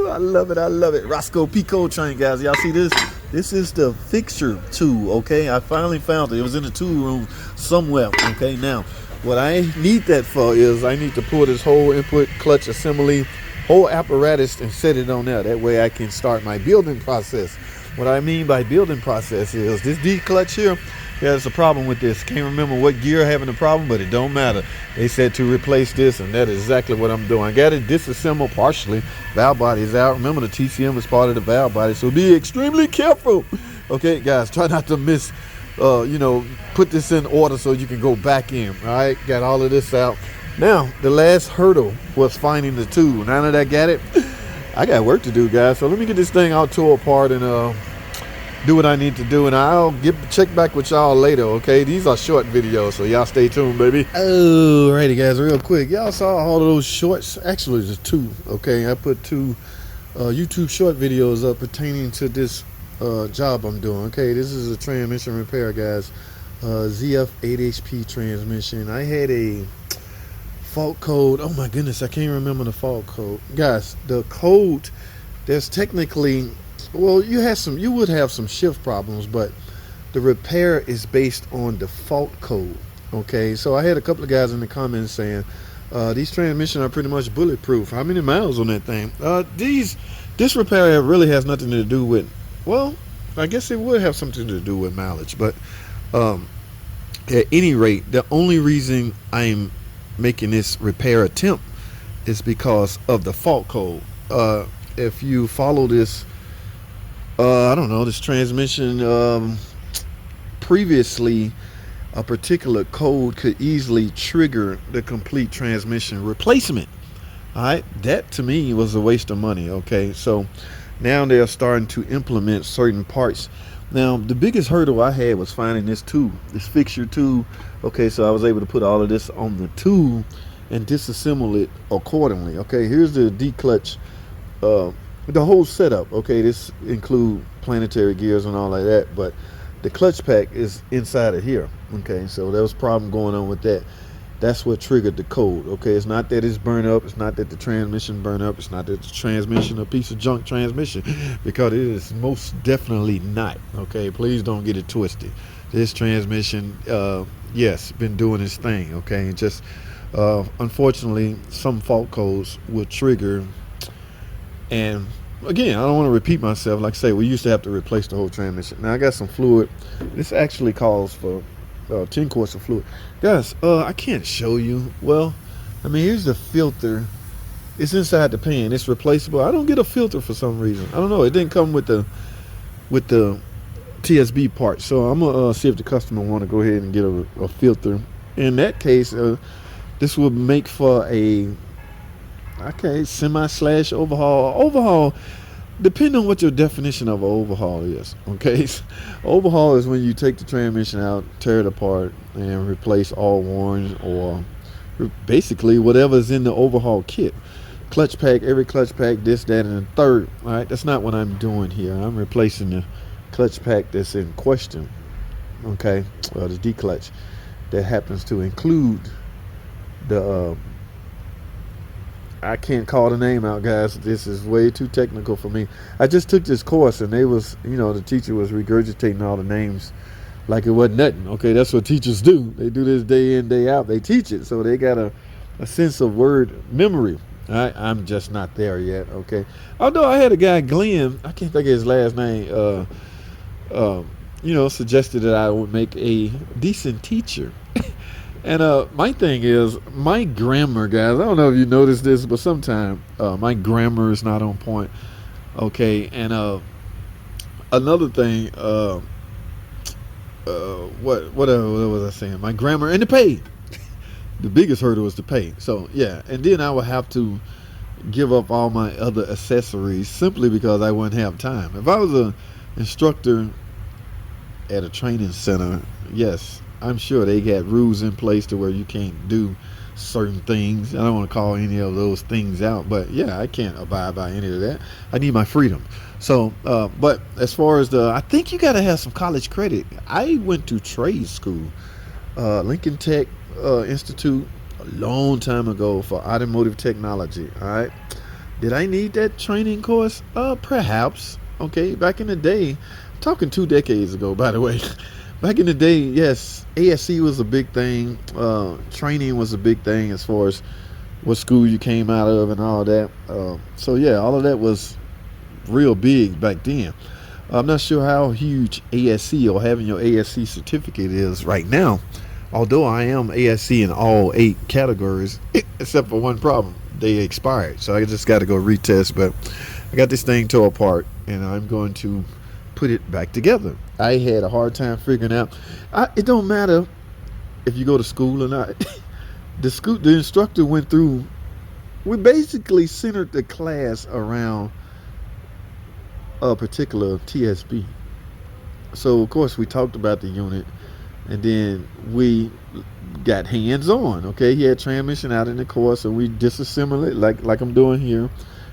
I love it. I love it. Roscoe Pico train, guys. Y'all see this? This is the fixture tool, okay? I finally found it. It was in the tool room somewhere, okay? Now, what I need that for is I need to pull this whole input clutch assembly, whole apparatus, and set it on there. That way I can start my building process. What I mean by building process is this D clutch here. There's a problem with this. Can't remember what gear having the problem, but it don't matter. They said to replace this, and that is exactly what I'm doing. I got it disassembled partially. Valve body is out. Remember, the TCM is part of the valve body, so be extremely careful. Okay, guys, try not to miss, put this in order so you can go back in. All right, got all of this out. Now, the last hurdle was finding the tool. Now that I got it, I got work to do, guys. So let me get this thing all tore apart and do what I need to do, and I'll check back with y'all later, okay? These are short videos, so y'all stay tuned, baby. Alrighty, guys, real quick. Y'all saw all of those shorts. Actually, there's two, okay? I put two YouTube short videos up pertaining to this job I'm doing, okay? This is a transmission repair, guys. ZF 8HP transmission. I had a fault code. Oh, my goodness, I can't remember the fault code. Guys, the code, there's technically... Well, you would have some shift problems, but the repair is based on the fault code. Okay, so I had a couple of guys in the comments saying these transmissions are pretty much bulletproof. How many miles on that thing? This repair really has nothing to do with. Well, I guess it would have something to do with mileage, but at any rate, the only reason I'm making this repair attempt is because of the fault code. If you follow this. I don't know, this transmission, previously a particular code could easily trigger the complete transmission replacement. All right, that to me was a waste of money. Okay, so now they're starting to implement certain parts. Now, the biggest hurdle I had was finding this tool, this fixture tool. Okay, so I was able to put all of this on the tool and disassemble it accordingly. Okay, here's the D-clutch, the whole setup. Okay, this include planetary gears and all like that, but the clutch pack is inside of here. Okay, so there was a problem going on with that. That's what triggered the code. Okay, it's not that it's burned up, it's not that the transmission burned up, it's not that the transmission a piece of junk transmission, because it is most definitely not. Okay, please don't get it twisted. This transmission, yes, been doing its thing. Okay, and just unfortunately some fault codes will trigger. And again, I don't want to repeat myself. Like I say, we used to have to replace the whole transmission. Now I got some fluid. This actually calls for 10 quarts of fluid. Guys, I can't show you. Well, I mean, here's the filter. It's inside the pan. It's replaceable. I don't get a filter for some reason. I don't know. It didn't come with the TSB part. So I'm gonna see if the customer want to go ahead and get a filter. In that case, this would make for a semi/overhaul. Depending on what your definition of an overhaul is. Okay, overhaul is when you take the transmission out, tear it apart, and replace all warnings or basically whatever's in the overhaul kit. Clutch pack, every clutch pack, this, that, and the third. All right, that's not what I'm doing here. I'm replacing the clutch pack that's in question. Okay, well, the D clutch that happens to include the I can't call the name out, guys. This is way too technical for me. I just took this course, and they was, the teacher was regurgitating all the names like it wasn't nothing. Okay, that's what teachers do. They do this day in, day out. They teach it, so they got a sense of word memory. I'm just not there yet. Okay, although I had a guy, Glenn, I can't think of his last name, suggested that I would make a decent teacher. And my thing is, my grammar, guys, I don't know if you noticed this, but sometimes my grammar is not on point. Okay, and another thing, what was I saying? My grammar and the pay. The biggest hurdle is the pay. So, yeah, and then I would have to give up all my other accessories simply because I wouldn't have time. If I was an instructor at a training center, yes, I'm sure they got rules in place to where you can't do certain things. I don't want to call any of those things out, but yeah, I can't abide by any of that. I need my freedom. So, but as far as I think you got to have some college credit. I went to trade school, Lincoln Tech Institute, a long time ago for automotive technology. All right. Did I need that training course? Perhaps. Okay, back in the day, talking 2 decades ago, by the way. Back in the day, yes, ASC was a big thing. Training was a big thing as far as what school you came out of and all that. So yeah, all of that was real big back then. I'm not sure how huge ASC or having your ASC certificate is right now. Although I am ASC in all 8 categories, except for one problem. They expired. So I just got to go retest. But I got this thing tore apart, and I'm going to put it back together. I had a hard time figuring out. It don't matter if you go to school or not. The instructor went through. We basically centered the class around a particular TSB. So of course we talked about the unit, and then we got hands-on. Okay, he had transmission out in the course, and we disassembled it like I'm doing here.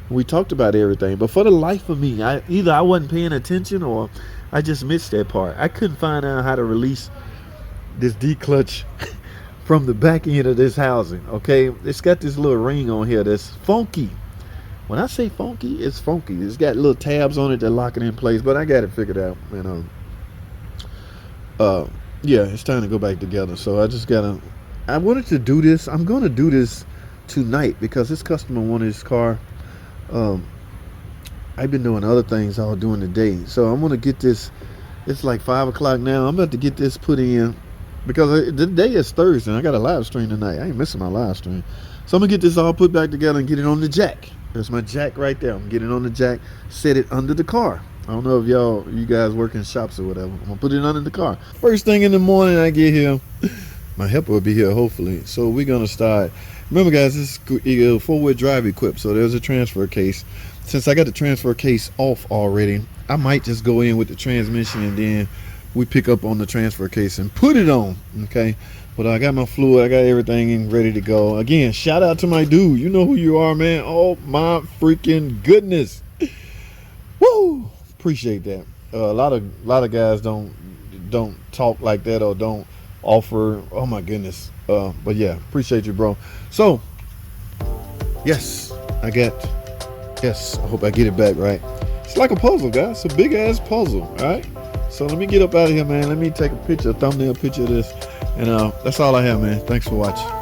We talked about everything, but for the life of me, either I wasn't paying attention or I just missed that part. I couldn't find out how to release this D-clutch from the back end of this housing. Okay, it's got this little ring on here that's funky. When I say funky, it's funky. It's got little tabs on it that lock it in place, but I got it figured out. And yeah, it's time to go back together. So I wanted to do this. I'm going to do this tonight because this customer wanted his car. I've been doing other things all during the day, so I'm going to get this. It's like 5 o'clock now. I'm about to get this put in because the day is Thursday and I got a live stream tonight. I ain't missing my live stream. So I'm going to get this all put back together and get it on the jack. There's my jack right there. I'm getting it on the jack, set it under the car. I don't know if you guys work in shops or whatever. I'm going to put it under the car. First thing in the morning I get here, my helper will be here hopefully. So we're going to start. Remember guys, this is 4-wheel drive equipped, so there's a transfer case. Since I got the transfer case off already, I might just go in with the transmission and then we pick up on the transfer case and put it on, okay? But I got my fluid, I got everything ready to go. Again, shout out to my dude. You know who you are, man. Oh my freaking goodness. Woo! Appreciate that. A lot of guys don't talk like that or don't offer. Oh my goodness. But yeah, appreciate you, bro. So yes, I hope I get it back right. It's like a puzzle, guys. It's a big ass puzzle. All right. So let me get up out of here, man. Let me take a thumbnail picture of this. And that's all I have, man. Thanks for watching.